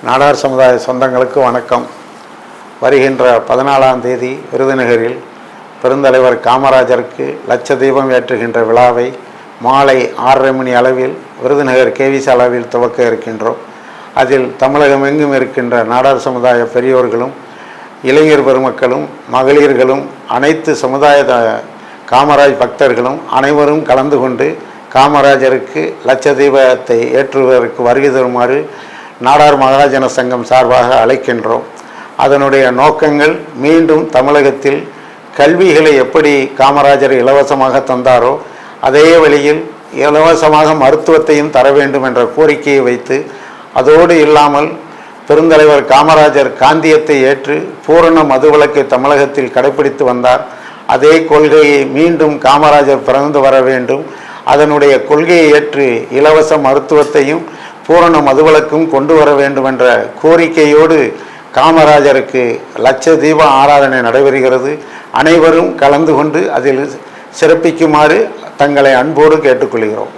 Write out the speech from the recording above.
நாடார் சமுதாய சொந்தங்களுக்கு வணக்கம். வருகின்ற 14ஆம் தேதி விருதுநகரில் பெருந்தலைவர் காமராஜருக்கு லட்ச தீபம் ஏற்றுகின்ற விழாவை மாலை 6:30 மணி அளவில் விருதுநகர் கேவிசி அளவில் துவக்க இருக்கின்றோம். அதில் தமிழகம் எங்கும் இருக்கின்ற நாடார் சமுதாய பெரியோர்களும் இளைஞர் பெருமக்களும் மகளிர்களும் அனைத்து சமுதாய காமராஜ் பக்தர்களும் அனைவரும் கலந்து கொண்டு காமராஜருக்கு லட்ச தீபத்தை ஏற்றுவதற்கு வருகை தருமாறு நாடார் மகாஜன சங்கம் சார்பாக அழைக்கின்றோம். அதனுடைய நோக்கங்கள் மீண்டும் தமிழகத்தில் கல்விகளை எப்படி காமராஜர் இலவசமாக தந்தாரோ அதே வழியில் இலவசமாக மருத்துவத்தையும் தர வேண்டும் என்ற கோரிக்கையை வைத்து, அதோடு இல்லாமல் பெருந்தலைவர் காமராஜர் காந்தியத்தை ஏற்று பூரண மதுவிலக்கை தமிழகத்தில் கடைபிடித்து வந்தார். அதே கொள்கையை மீண்டும் காமராஜர் பிறந்து வர வேண்டும். அதனுடைய கொள்கையை ஏற்று இலவச மருத்துவத்தையும் பூரண மதுவிலக்கும் கொண்டு வர வேண்டும் என்ற கோரிக்கையோடு காமராஜருக்கு லட்ச தீப ஆராதனை நடைபெறுகிறது. அனைவரும் கலந்து கொண்டு அதில் சிறப்பிக்குமாறு தங்களை அன்போடு கேட்டுக்கொள்கிறோம்.